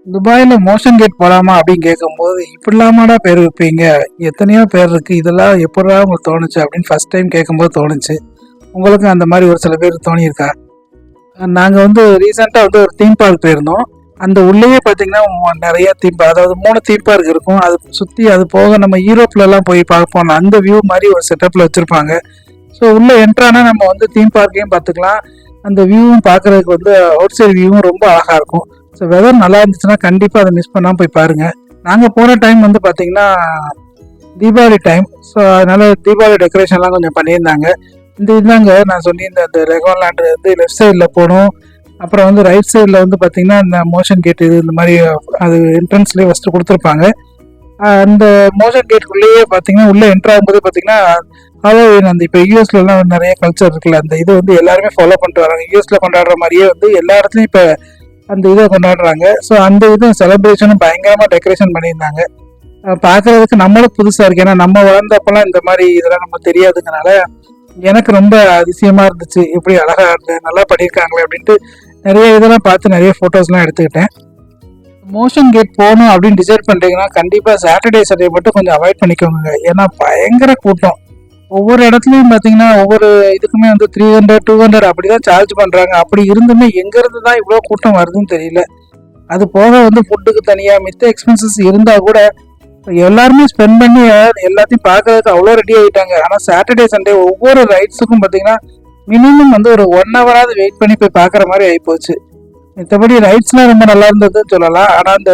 துபாயில motion gate போலாமா அப்படின்னு கேட்கும்போது, இப்படிலாமாடா பேர் வைப்பீங்க? எத்தனையோ பேர் இருக்கு. இதெல்லாம் எப்படிடா உங்களுக்கு தோணுச்சு? அப்படின்னு ஃபர்ஸ்ட் டைம் கேட்கும்போது தோணுச்சு. உங்களுக்கு அந்த மாதிரி ஒரு சில பேர் தோணியிருக்கா? நாங்க வந்து ரீசெண்டா வந்து ஒரு தீம் பார்க் போயிருந்தோம். அந்த உள்ளேயே பார்த்தீங்கன்னா, நெறைய தீம் பார்க் அதாவது 3 தீம் பார்க் இருக்கும். அது சுத்தி அது போக நம்ம யூரோப்லலாம் போய் பார்ப்போம்ல, அந்த வியூ மாரி ஒரு செட்டப்ல வச்சிருப்பாங்க. ஸோ உள்ள என்ட்ரானா நம்ம வந்து தீம் பார்க்கையும் பார்த்துக்கலாம். அந்த வியூவும் பார்க்கறதுக்கு வந்து அவுட் சைட் வியூவும் ரொம்ப அழகா இருக்கும். ஸோ வெதர் நல்லா இருந்துச்சுன்னா கண்டிப்பா அத மிஸ் பண்ணாம போய் பாருங்க. நாங்க போன டைம் வந்து பார்த்தீங்கன்னா, தீபாவளி டைம். ஸோ அதனால தீபாவளி டெக்கரேஷன்லாம் கொஞ்சம் பண்ணியிருந்தாங்க. இந்த இதுதாங்க நான் சொல்லியிருந்தேன். அந்த ரெகோலாண்ட் வந்து லெஃப்ட் சைடில் போகணும். அப்புறம் வந்து ரைட் சைடில் வந்து பார்த்தீங்கன்னா, இந்த மோஷன் கேட் இது இந்த மாதிரி அது என்ட்ரன்ஸ்லேயே ஃபஸ்ட்டு கொடுத்துருப்பாங்க. அந்த மோஷன் கேட்டுக்குள்ளேயே பார்த்தீங்கன்னா, உள்ளே என்ட்ரு ஆகும்போது பார்த்தீங்கன்னா, ஹாலோவீன் அந்த இப்போ யூஎஸ்லலாம் நிறைய கல்ச்சர் இருக்குல்ல, அந்த இது வந்து எல்லாருமே ஃபாலோ பண்ணிட்டு வராங்க. யூஎஸ்ல கொண்டாடுற மாதிரியே வந்து எல்லா இடத்துலையும் இப்போ அந்த இதை கொண்டாடுறாங்க. ஸோ அந்த இதுவும் செலிப்ரேஷனும் பயங்கரமாக டெக்கரேஷன் பண்ணியிருந்தாங்க. பார்க்கறதுக்கு நம்மளும் புதுசாக இருக்கு. ஏன்னா நம்ம வளர்ந்தப்பெல்லாம் இந்த மாதிரி இதெல்லாம் நம்ம தெரியாதுங்கனால எனக்கு ரொம்ப அதிசயமா இருந்துச்சு. எப்படி அழகா இருக்கு, நல்லா பண்ணியிருக்காங்களே அப்படின்ட்டு நிறைய இதெல்லாம் பார்த்து நிறைய ஃபோட்டோஸ்லாம் எடுத்துக்கிட்டேன். மோஷன் கேட் போகணும் அப்படின்னு டிசைட் பண்ணுறீங்கன்னா கண்டிப்பாக சாட்டர்டே சண்டே மட்டும் கொஞ்சம் அவாய்ட் பண்ணிக்கோங்க. ஏன்னா பயங்கர கூட்டம். ஒவ்வொரு இடத்துலையும் பார்த்தீங்கன்னா ஒவ்வொரு இதுக்குமே வந்து 300 200 அப்படி தான் சார்ஜ் பண்ணுறாங்க. அப்படி இருந்துமே எங்கேருந்து தான் இவ்வளோ கூட்டம் வருதுன்னு தெரியல. அது போக வந்து ஃபுட்டுக்கு தனியாக மித்த எக்ஸ்பென்சஸ் இருந்தால் கூட எல்லாருமே ஸ்பெண்ட் பண்ணி எல்லாத்தையும் பார்க்கறதுக்கு அவ்வளோ ரெடி ஆகிட்டாங்க. ஆனால் சாட்டர்டே சண்டே ஒவ்வொரு ரைட்ஸுக்கும் பார்த்தீங்கன்னா மினிமம் வந்து ஒரு 1 ஹவராவது வெயிட் பண்ணி போய் பார்க்குற மாதிரி ஆகிப்போச்சு. மற்றபடி ரைட்ஸ்லாம் ரொம்ப நல்லா இருந்ததுன்னு சொல்லலாம். ஆனால் அந்த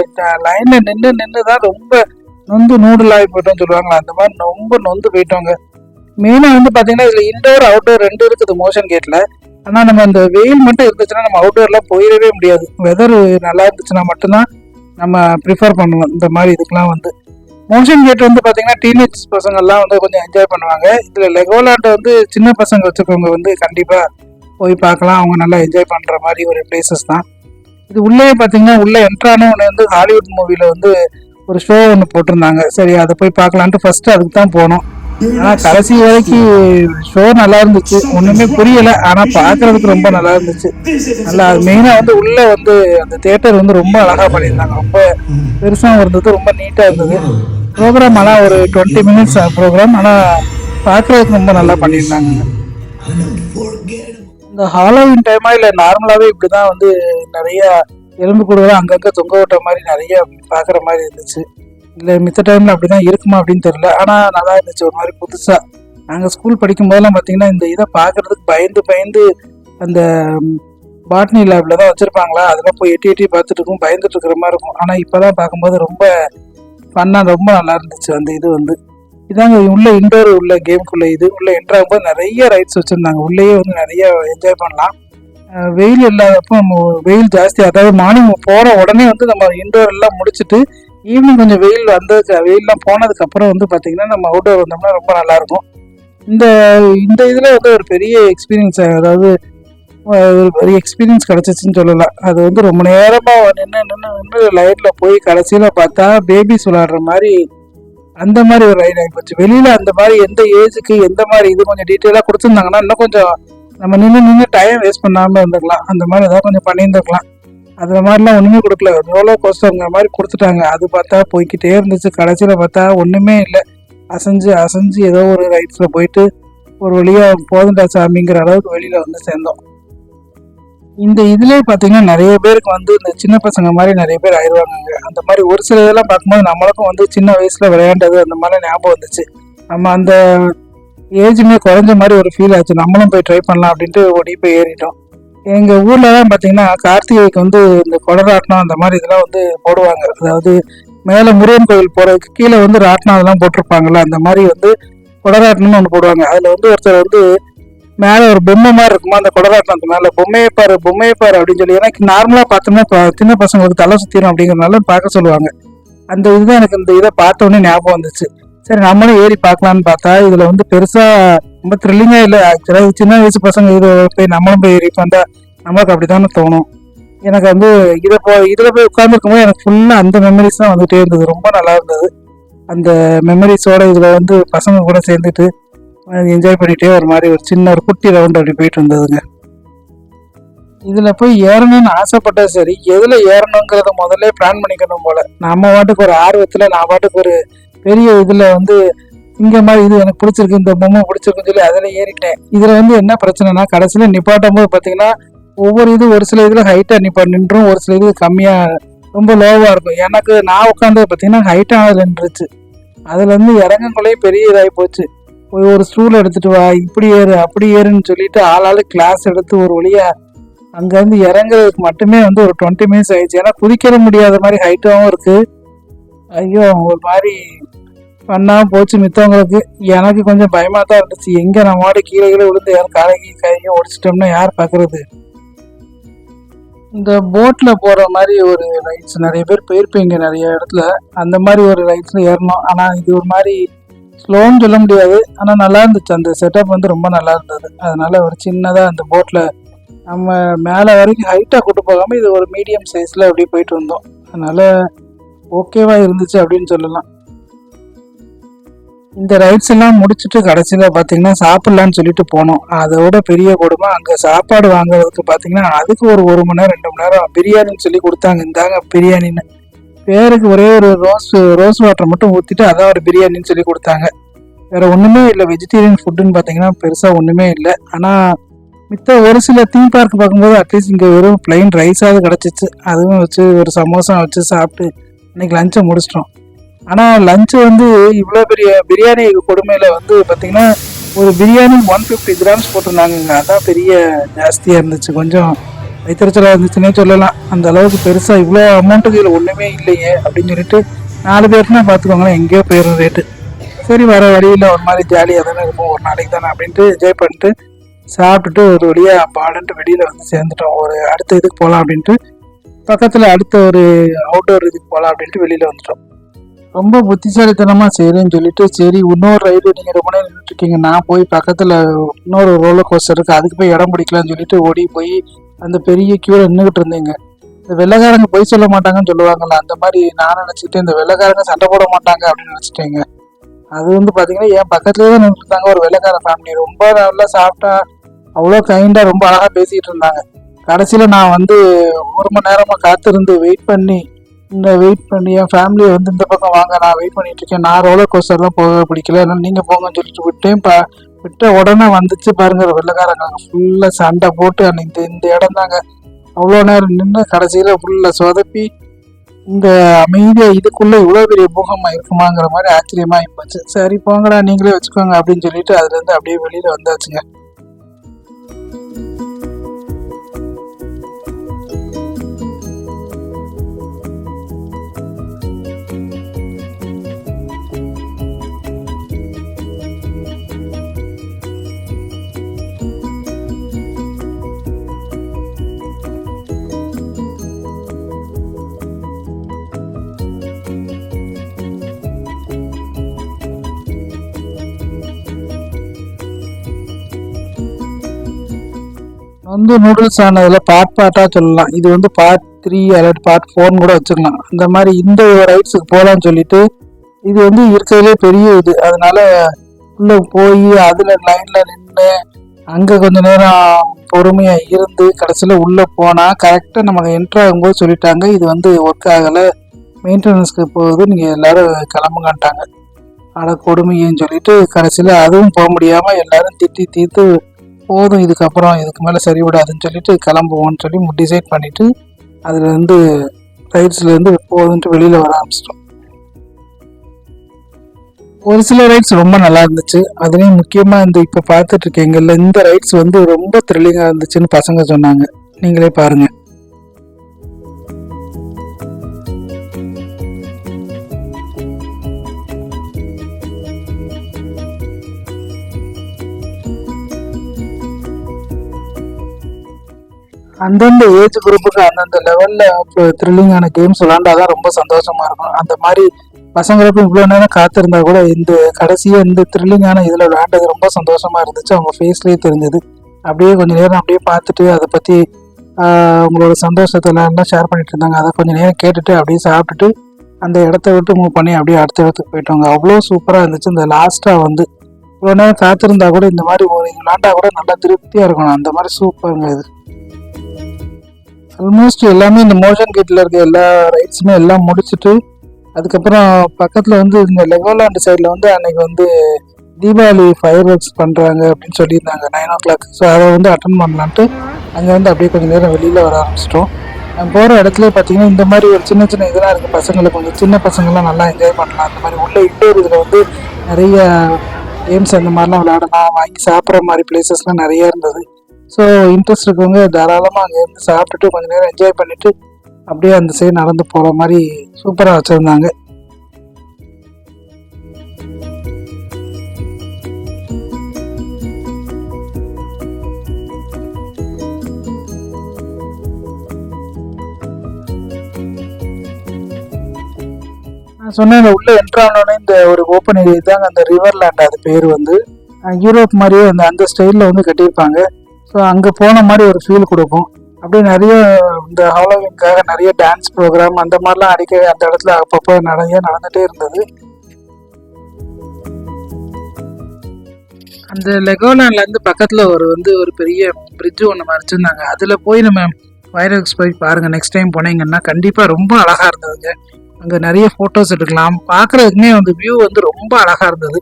லைனில் நின்று தான் ரொம்ப நொந்து நூடுல் ஆகி போயிட்டோம்னு சொல்லுவாங்களா, அந்த மாதிரி ரொம்ப நொந்து போயிட்டோங்க. மெயினாக வந்து பார்த்தீங்கன்னா இதில் இன்டோர் அவுட்டோர் 2 இருக்குது மோஷன் கேட்டில். ஆனால் நம்ம அந்த வெயில் மட்டும் இருந்துச்சுன்னா நம்ம அவுட்டோர்லாம் போயிடவே முடியாது. வெதர் நல்லா இருந்துச்சுன்னா மட்டும்தான் நம்ம ப்ரிஃபர் பண்ணுவோம் இந்த மாதிரி இதுக்கெலாம் வந்து. மோஷன் கேட் வந்து பார்த்தீங்கன்னா டீனேஜ் பசங்கள்லாம் வந்து கொஞ்சம் என்ஜாய் பண்ணுவாங்க. இதில் லெகோலாண்டை வந்து சின்ன பசங்க வச்சுருக்கவங்க வந்து கண்டிப்பாக போய் பார்க்கலாம். அவங்க நல்லா என்ஜாய் பண்ணுற மாதிரி ஒரு பிளேசஸ் தான் இது. உள்ளே பார்த்தீங்கன்னா உள்ளே என்ட்ரானே ஒன்று வந்து ஹாலிவுட் மூவியில் வந்து ஒரு ஷோ ஒன்று போட்டிருந்தாங்க. சரி அதை போய் பார்க்கலான்ட்டு ஃபர்ஸ்ட் அதுக்கு தான் போனோம். ஆனால் கடைசி வரைக்கும் ஷோ நல்லா இருந்துச்சு. ஒன்றுமே புரியலை, ஆனால் பார்க்கறதுக்கு ரொம்ப நல்லா இருந்துச்சு. நல்லா மெயினாக வந்து உள்ளே வந்து அந்த தியேட்டர் வந்து ரொம்ப அழகாக பண்ணியிருந்தாங்க. ரொம்ப பெருசாக இருந்தது, ரொம்ப நீட்டாக இருந்தது. ப்ரோக்ராம் ஆனால் ஒரு 20 மினிட்ஸ் ப்ரோக்ராம், ஆனால் பார்க்கறதுக்கு ரொம்ப நல்லா பண்ணியிருந்தாங்க. இந்த ஹாலோவின் டைமா இல்லை நார்மலாகவே இப்படி தான் வந்து நிறைய எலும்பு கூடுதலாக அங்கங்கே தொங்க விட்ட மாதிரி நிறைய பார்க்குற மாதிரி இருந்துச்சு. இல்லை மித்த டைமில் அப்படி தான் இருக்குமா அப்படின்னு தெரியல. ஆனால் நல்லா இருந்துச்சு ஒரு மாதிரி புதுசாக. நாங்கள் ஸ்கூல் படிக்கும் போதெல்லாம் பார்த்தீங்கன்னா இந்த இதை பார்க்குறதுக்கு பயந்து அந்த பாட்னி லேபில் தான் வச்சுருப்பாங்களா, அதெல்லாம் போய் எட்டி பார்த்துட்டு இருக்கும், பயந்துட்டு இருக்கிற மாதிரி இருக்கும். ஆனால் இப்போ தான் பார்க்கும்போது ரொம்ப ஃபன்னாக ரொம்ப நல்லா இருந்துச்சு. அந்த இது வந்து இதாங்க உள்ள இன்டோர் உள்ள கேமுக்குள்ள இது உள்ள என்ட்ராகும்போது நிறைய ரைட்ஸ் வச்சுருந்தாங்க. உள்ளேயே வந்து நிறைய என்ஜாய் பண்ணலாம். வெயில் இல்லாதப்போ நம்ம வெயில் ஜாஸ்தி, அதாவது மார்னிங் போகிற உடனே வந்து நம்ம இன்டோர் எல்லாம் முடிச்சுட்டு ஈவினிங் கொஞ்சம் வெயில்லாம் போனதுக்கு அப்புறம் வந்து பார்த்தீங்கன்னா நம்ம அவுட்டோர் வந்தோம்னா ரொம்ப நல்லாயிருக்கும். இந்த இந்த இதில் வந்து ஒரு பெரிய எக்ஸ்பீரியன்ஸ், அதாவது ஒரு பெரிய எக்ஸ்பீரியன்ஸ் கிடச்சிச்சின்னு சொல்லலாம். அது வந்து ரொம்ப நேரமாக நின்று லைட்டில் போய் கடைசியில் பார்த்தா பேபிஸ் விளாடுற மாதிரி அந்த மாதிரி ஒரு ரைட் ஆகிப்போச்சு. வெளியில் அந்த மாதிரி எந்த ஏஜுக்கு எந்த மாதிரி இது கொஞ்சம் டீட்டெயிலாக கொடுத்துருந்தாங்கன்னா இன்னும் கொஞ்சம் நம்ம நின்று டைம் வேஸ்ட் பண்ணாமல் இருந்துக்கலாம். அந்த மாதிரி ஏதாவது கொஞ்சம் பண்ணியிருந்துருக்கலாம். அந்த மாதிரிலாம் ஒன்றுமே கொடுக்கல. ரோலர் கோஸ்டருங்கிற மாதிரி கொடுத்துட்டாங்க. அது பார்த்தா போய்கிட்டே இருந்துச்சு. கடைசியில் பார்த்தா ஒன்றுமே இல்லை. அசைஞ்சு ஏதோ ஒரு ரைட்ஸில் போயிட்டு ஒரு வழியாக போதுண்டா சாமிங்கிற அளவுக்கு வெளியில் வந்து சேர்ந்தோம். இந்த இதுலேயே பார்த்தீங்கன்னா நிறைய பேருக்கு வந்து இந்த சின்ன பசங்க மாதிரி நிறைய பேர் ஆயிடுவாங்க. அந்த மாதிரி ஒரு சில இதெல்லாம் பார்க்கும்போது நம்மளுக்கும் வந்து சின்ன வயசில் விளையாண்டது அந்த மாதிரி ஞாபகம் வந்துச்சு. நம்ம அந்த ஏஜுமே குறைஞ்ச மாதிரி ஒரு ஃபீல் ஆச்சு. நம்மளும் போய் ட்ரை பண்ணலாம் அப்படின்ட்டு ஓடி போய் ஏறிட்டோம். எங்கள் ஊர்லலாம் பார்த்தீங்கன்னா கார்த்திகைக்கு வந்து இந்த கொடராட்டினம் அந்த மாதிரி இதெல்லாம் வந்து போடுவாங்க. அதாவது மேலே முருகன் கோவில் போகிறதுக்கு கீழே வந்து ராட்டினம் அதெல்லாம் போட்டிருப்பாங்கல்ல, அந்த மாதிரி வந்து கொடராட்டினம்னு ஒன்று போடுவாங்க. அதில் வந்து ஒருத்தர் வந்து மேலே ஒரு பொம்மை மாதிரி இருக்குமா, அந்த கொடராட்டினத்து மேலே பொம்மையை பாரு அப்படின்னு சொல்லி, எனக்கு நார்மலாக பார்த்தோம்னா சின்ன பசங்களுக்கு தலை சுற்றிடும் அப்படிங்கிறதுனால பார்க்க சொல்லுவாங்க. அந்த இதுதான் எனக்கு இந்த இதை பார்த்த உடனே ஞாபகம் வந்துச்சு. சரி நம்மளும் ஏறி பார்க்கலான்னு பார்த்தா இதில் வந்து பெருசாக ரொம்ப த்ரில்லிங்காக இல்லை. ஆக்சுவலாக சின்ன வயசு பசங்க இது போய் நம்மளும் போய் ஏறி பார்த்தா நம்மளுக்கு அப்படி தானே தோணும். எனக்கு வந்து இதில் போய் உட்காந்துருக்கும்போது எனக்கு ஃபுல்லாக அந்த மெமரிஸ் தான் வந்துகிட்டே இருந்தது. ரொம்ப நல்லா இருந்தது. அந்த மெமரிஸோட இதில் வந்து பசங்க கூட சேர்ந்துட்டு என்ஜாய் பண்ணிகிட்டே ஒரு மாதிரி ஒரு சின்ன ஒரு குட்டி ரவுண்ட் அப்படி போயிட்டு இருந்ததுங்க. இதுல போய் ஏறணும்னு ஆசைப்பட்டா சரி, எதுல ஏறணுங்கிறத முதல்ல பிளான் பண்ணிக்கணும் போல. நம்ம பாட்டுக்கு ஒரு ஆர்வத்துல நான் பாட்டுக்கு ஒரு பெரிய இதுல வந்து இங்க மாதிரி இது எனக்கு பிடிச்சிருக்கு, இந்த பொம்மை பிடிச்சிருக்குன்னு சொல்லி அதுல ஏறிட்டேன். இதுல வந்து என்ன பிரச்சனைனா கடைசியில நிப்பாட்டும் போது பாத்தீங்கன்னா ஒவ்வொரு இது ஒரு சில இதுல ஹைட்டா நின்றும், ஒரு சில இது கம்மியா ரொம்ப லோவா இருக்கும். எனக்கு நான் உட்காந்து பாத்தீங்கன்னா ஹைட்டா நின்றுச்சு. அதுல இருந்து இறங்கக்குள்ளேயே பெரிய இதாகி போச்சு. போய் ஒரு ஸ்டூல் எடுத்துட்டு வா, இப்படி ஏறு அப்படி ஏறுன்னு சொல்லிட்டு ஆளாளு கிளாஸ் எடுத்து ஒரு வழியா அங்க இருந்து இறங்குறதுக்கு மட்டுமே வந்து ஒரு 20 மினிட்ஸ் ஆயிடுச்சு. ஏன்னா குதிக்கிற முடியாத மாதிரி ஹைட்டாவும் இருக்கு. ஐயோ, ஒரு மாதிரி பண்ணாம போச்சு மித்தவங்களுக்கு. எனக்கு கொஞ்சம் பயமா தான் இருந்துச்சு. எங்க நம்ம மாடு கீழே கீழே விழுந்து யாரும் கையும் ஒடிச்சிட்டோம்னா யார் பாக்குறது. இந்த போட்ல போற மாதிரி ஒரு ரைட்ஸ் நிறைய பேர் போயிருப்பீங்க நிறைய இடத்துல. அந்த மாதிரி ஒரு ரைட்ஸ்ல ஏறணும். ஆனா இது ஒரு மாதிரி ஸ்லோன்னு சொல்ல முடியாது, ஆனா நல்லா இருந்துச்சு. அந்த செட்டப் வந்து ரொம்ப நல்லா இருந்தது. அதனால ஒரு சின்னதா அந்த போட்ல நம்ம மேல வரைக்கும் ஹைட்டா கூட்டு போகாம இது ஒரு மீடியம் சைஸ்ல அப்படியே போயிட்டு வந்தோம். அதனால ஓகேவா இருந்துச்சு அப்படின்னு சொல்லலாம். இந்த ரைட்ஸ் எல்லாம் முடிச்சுட்டு கடைசியில பாத்தீங்கன்னா சாப்பிடலான்னு சொல்லிட்டு போனோம். அதோட பெரிய கொடுமை, அங்க சாப்பாடு வாங்குறதுக்கு பாத்தீங்கன்னா அதுக்கு ஒரு மணி நேரம் 2 மணி நேரம் பிரியாணின்னு சொல்லி கொடுத்தாங்க. இந்தாங்க பிரியாணின்னு பேருக்கு ஒரே ஒரு ரோஸ் வாட்டர் மட்டும் ஊத்திட்டு அதான் ஒரு பிரியாணின்னு சொல்லி கொடுத்தாங்க. வேற ஒண்ணுமே இல்லை. வெஜிடேரியன் ஃபுட்டுன்னு பாத்தீங்கன்னா பெருசா ஒண்ணுமே இல்லை. ஆனா மித்த ஒரு சில தீம் பார்க் பார்க்கும்போது அட்லீஸ்ட் இங்க வெறும் பிளைன் ரைஸாவது கிடைச்சிச்சு. அதுவும் வச்சு ஒரு சமோசா வச்சு சாப்பிட்டு இன்னைக்கு லஞ்சை முடிச்சிட்டோம். ஆனா லஞ்சு வந்து இவ்வளோ பெரிய பிரியாணி கொடுமையில வந்து பாத்தீங்கன்னா ஒரு பிரியாணி 150 கிராம்ஸ் போட்டிருந்தாங்க. அதான் பெரிய ஜாஸ்தியா இருந்துச்சு. கொஞ்சம் வைத்தறிச்சலா இருந்துச்சுன்னே சொல்லலாம். அந்த அளவுக்கு பெருசா இவ்வளோ அமௌண்ட்டுக்கு இதில் ஒண்ணுமே இல்லையே அப்படின்னு சொல்லிட்டு 4 பேருக்குன்னா பாத்துக்கோங்களேன் எங்கேயோ போயிடும் ரேட்டு. சரி, வர வழியில் ஒரு மாதிரி ஜாலியாக தானே இருக்கும், ஒரு நாளைக்கு தானே அப்படின்ட்டு என்ஜாய் பண்ணிட்டு சாப்பிட்டுட்டு ஒரு வழியா பாடன்ட்டு வெளியில வந்து சேர்ந்துட்டோம். ஒரு அடுத்த இதுக்கு போகலாம் அப்படின்ட்டு பக்கத்துல அடுத்த ஒரு அவுட்டோர் இதுக்கு போகலாம் அப்படின்ட்டு வெளியில வந்துட்டோம். ரொம்ப புத்திசாலித்தனமா சரின்னு சொல்லிட்டு சரி இன்னொரு ரைடு நீங்க ரொம்ப நேரம் நின்றுட்டு இருக்கீங்க, நான் போய் பக்கத்துல இன்னொரு ரோலர் கோஸ்டர் இருக்கு அதுக்கு போய் இடம் பிடிக்கலாம்னு சொல்லிட்டு ஓடி போய் அந்த பெரிய கியூல நின்றுகிட்டு இருந்தீங்க. இந்த வெள்ளைக்காரங்க பொய் சொல்ல மாட்டாங்கன்னு சொல்லுவாங்கல்ல, அந்த மாதிரி நான் நினைச்சிட்டு இந்த வெள்ளைக்காரங்க சண்டை போட மாட்டாங்க அப்படின்னு நினைச்சிட்டேங்க. அது வந்து பாத்தீங்கன்னா என் பக்கத்துலயே தான் நின்றுட்டு இருந்தாங்க ஒரு வெள்ளைக்கார ஃபேமிலி. ரொம்ப நல்லா சாப்பிட்டா அவ்வளோ கைண்டா ரொம்ப அழகா பேசிட்டு இருந்தாங்க. கடைசியில நான் வந்து 1 மணி நேரமா காத்திருந்து வெயிட் பண்ணி என் ஃபேமிலியை வந்து இந்த பக்கம் வாங்க நான் வெயிட் பண்ணிட்டு இருக்கேன், நான் ரோலர் கோஸ்டர்லாம் போக பிடிக்கல, நீங்க போங்கன்னு சொல்லிட்டு விட்டேன். விட்ட உடனே வந்துச்சு பாருங்க வெள்ளைக்காரங்க ஃபுல்லா சண்டை போட்டு அன்னைக்கு இந்த இடம் தாங்க அவ்வளோ நேரம் நின்று கடைசியில ஃபுல்லா சொதப்பி இந்த அமைதியா இதுக்குள்ள இவ்வளவு பெரிய பூகமா இருக்குமாங்கிற மாதிரி ஆச்சரியமா ஆயிப்போச்சு. சரி போங்கடா நீங்களே வச்சுக்கோங்க அப்படின்னு சொல்லிட்டு அதுல இருந்து அப்படியே வெளியில வந்தாச்சுங்க. வந்து நூடுல்ஸ் ஆனதுல பார்ட்டா சொல்லலாம். இது வந்து பார்ட் 3 அல்லது பார்ட் 4 கூட வச்சுக்கலாம். அந்த மாதிரி இந்த ரைட்ஸுக்கு போகலான்னு சொல்லிட்டு இது வந்து இருக்கிறதுலே பெரிய இது. அதனால உள்ள போய் அதுல லைன்ல நின்று அங்க கொஞ்ச நேரம் பொறுமையா இருந்து கடைசியில உள்ள போனா கரெக்டா நமக்கு என்ட்ரு ஆகும்போது சொல்லிட்டாங்க இது வந்து ஒர்க் ஆகல, மெயின்டெனன்ஸ்க்கு போகுது, நீங்க எல்லாரும் கிளம்புங்கட்டாங்க. ஆனா கொடுமைன்னு சொல்லிட்டு கடைசியில அதுவும் போக முடியாம எல்லாரும் திட்டி தீர்த்து போதும் இதுக்கப்புறம் இதுக்கு மேலே சரி விடாதுன்னு சொல்லிட்டு கிளம்புவோம்னு சொல்லி டிசைட் பண்ணிட்டு அதுலேருந்து ரைட்ஸ்லேருந்து போதுன்ட்டு வெளியில் வர ஆரம்பிச்சிட்டோம். ஒரு சில ரைட்ஸ் ரொம்ப நல்லா இருந்துச்சு. அதுலேயும் முக்கியமாக இந்த இப்போ பார்த்துட்டு இருக்கீங்கல்ல இந்த ரைட்ஸ் வந்து ரொம்ப த்ரில்லிங்காக இருந்துச்சுன்னு பசங்க சொன்னாங்க. நீங்களே பாருங்கள். அந்தந்த ஏஜ் குரூப்புக்கு அந்தந்த லெவல்ல த்ரில்லிங்கான கேம்ஸ் விளாண்டாதான் ரொம்ப சந்தோஷமா இருக்கும். அந்த மாதிரி பசங்களுக்கும் இவ்வளவு நேரம் காத்திருந்தா கூட இந்த கடைசியா இந்த த்ரில்லிங்கான இதுல விளையாண்டது ரொம்ப சந்தோஷமா இருந்துச்சு. அவங்க ஃபேஸ்லயே தெரிஞ்சது. அப்படியே கொஞ்ச நேரம் அப்படியே பார்த்துட்டு அதை பத்தி உங்களோட சந்தோஷத்தை எல்லாம் ஷேர் பண்ணிட்டு இருந்தாங்க. அதை கொஞ்ச நேரம் கேட்டுட்டு அப்படியே சாப்பிட்டுட்டு அந்த இடத்த விட்டு மூவ் பண்ணி அப்படியே அடுத்த இடத்துக்கு போயிட்டாங்க. அவ்வளோ சூப்பரா இருந்துச்சு. இந்த லாஸ்டா வந்து இவ்வளவு நேரம் காத்திருந்தா கூட இந்த மாதிரி ஒரு விளாண்டா கூட நல்லா திருப்தியா இருக்கணும். அந்த மாதிரி சூப்பருங்க இது. ஆல்மோஸ்ட் எல்லாமே இந்த மோஷன் கேட்டில் இருக்க எல்லா ரைட்ஸுமே எல்லாம் முடிச்சுட்டு அதுக்கப்புறம் பக்கத்தில் வந்து இந்த லெகோலாண்ட் சைடில் வந்து அன்னைக்கு வந்து தீபாவளி ஃபயர் ஒர்க்ஸ் பண்ணுறாங்க அப்படின்னு சொல்லியிருந்தாங்க 9 o'clock. ஸோ அதை வந்து அட்டன் பண்ணலான்ட்டு அங்கே வந்து அப்படியே கொஞ்சம் நேரம் வெளியில் வர ஆரம்பிச்சிட்டோம். போகிற இடத்துல பார்த்தீங்கன்னா இந்த மாதிரி ஒரு சின்ன சின்ன இதெல்லாம் இருக்குது, பசங்களை கொஞ்சம் சின்ன பசங்கள்லாம் நல்லா என்ஜாய் பண்ணலாம். அந்த மாதிரி உள்ள இன்டோர் இதில் வந்து நிறைய கேம்ஸ் அந்த மாதிரிலாம் விளையாடலாம், வாங்கி சாப்பிட்ற மாதிரி பிளேசஸ்லாம் நிறைய இருந்தது. ஸோ இன்ட்ரெஸ்ட் இருக்கவங்க தாராளமாக அங்கே இருந்து சாப்பிட்டுட்டு கொஞ்சம் நேரம் என்ஜாய் பண்ணிவிட்டு அப்படியே அந்த சைடு நடந்து போகிற மாதிரி சூப்பராக வச்சுருந்தாங்க. நான் சொன்னேன் உள்ள என்ட்ரானோடனே இந்த ஒரு ஓப்பன் ஏரியா தாங்க அந்த ரிவர் லேண்ட், அது பேர் வந்து யூரோப் மாதிரியே அந்த ஸ்டைலில் வந்து கட்டியிருப்பாங்க. ஸோ அங்கே போன மாதிரி ஒரு ஃபீல் கொடுக்கும். அப்படியே நிறைய இந்த ஹாலோவின்காக நிறைய டான்ஸ் ப்ரோக்ராம் அந்த மாதிரிலாம் அடிக்கடி அந்த இடத்துல அப்பப்போ நடந்துகிட்டே இருந்தது. அந்த லெகோலாண்ட்லேருந்து பக்கத்தில் ஒரு பெரிய பிரிட்ஜு ஒன்று மறைச்சிருந்தாங்க. அதில் போய் நம்ம ஃபயர் ஒர்க்ஸ் போய் பாருங்கள். நெக்ஸ்ட் டைம் போனீங்கன்னா கண்டிப்பாக ரொம்ப அழகாக இருந்ததுங்க. அங்கே நிறைய ஃபோட்டோஸ் எடுக்கலாம், பார்க்குறதுக்குமே வியூ வந்து ரொம்ப அழகாக இருந்தது.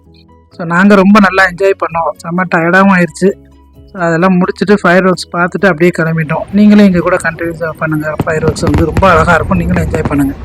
ஸோ நாங்கள் ரொம்ப நல்லா என்ஜாய் பண்ணோம், செம்ம டயர்டாகவும் ஆயிடுச்சு. ஸோ அதெல்லாம் முடிச்சுட்டு ஃபயர் ஒர்க்ஸ் பார்த்துட்டு அப்படியே கிளம்பிட்டோம். நீங்களும் இங்கே கூட கண்டினியூஸாக பண்ணுங்கள், ஃபயர் ஒர்க்ஸ் வந்து ரொம்ப அழகாக இருக்கும், நீங்களும் என்ஜாய் பண்ணுங்கள்.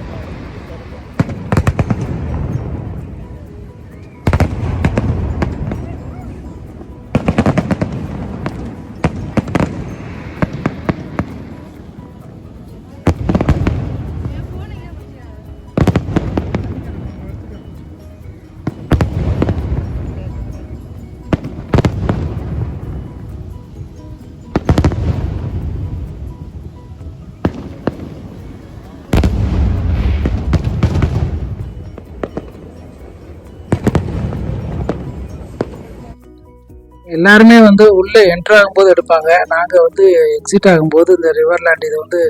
எல்லாருமே உள்ளே என்ட்ரு ஆகும்போது எடுப்பாங்க. நாங்கள் எக்ஸிட் ஆகும்போது இந்த ரிவர் லேண்ட் இதை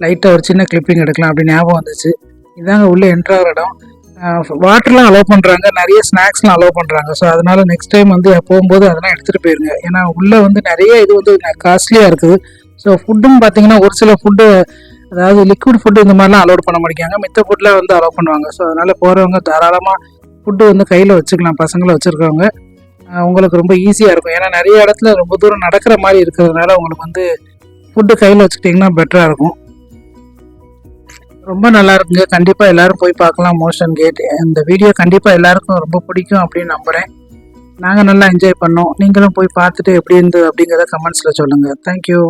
லைட்டாக ஒரு சின்ன கிளிப்பிங் எடுக்கலாம் அப்படின்னு ஞாபகம் வந்துச்சு. இதாங்க உள்ளே என்ட்ரு ஆகிற இடம். வாட்டர்லாம் அலோவ் பண்ணுறாங்க, நிறைய ஸ்நாக்ஸ்லாம் அலோவ் பண்ணுறாங்க. ஸோ அதனால் நெக்ஸ்ட் டைம் போகும்போது அதெல்லாம் எடுத்துகிட்டு போயிருங்க. ஏன்னா உள்ளே நிறைய இது காஸ்ட்லியாக இருக்குது. ஸோ ஃபுட்டுன்னு பார்த்தீங்கன்னா ஒரு சில ஃபுட்டு, அதாவது லிக்விட் ஃபுட்டு இந்த மாதிரிலாம் அலோட் பண்ண மாட்டேங்காங்க, மித்த ஃபுட்லாம் அலோவ் பண்ணுவாங்க. ஸோ அதனால் போகிறவங்க தாராளமாக ஃபுட்டு கையில் வச்சுக்கலாம், பசங்களை வச்சுருக்கவங்க. உங்களுக்கு ரொம்ப ஈஸியாக இருக்கும். ஏன்னா நிறைய இடத்துல ரொம்ப தூரம் நடக்கிற மாதிரி இருக்கிறதுனால உங்களுக்கு ஃபுட்டு கையில் வச்சுக்கிட்டிங்கன்னா பெட்டராக இருக்கும். ரொம்ப நல்லா இருக்குங்க. கண்டிப்பாக எல்லோரும் போய் பார்க்கலாம் மோஷன் கேட். இந்த வீடியோ கண்டிப்பாக எல்லாருக்கும் ரொம்ப பிடிக்கும் அப்படின்னு நம்புகிறேன். நாங்கள் நல்லா என்ஜாய் பண்ணோம். நீங்களும் போய் பார்த்துட்டு எப்படி இருந்தது அப்படிங்கிறத கமெண்ட்ஸில் சொல்லுங்கள். தேங்க்யூ.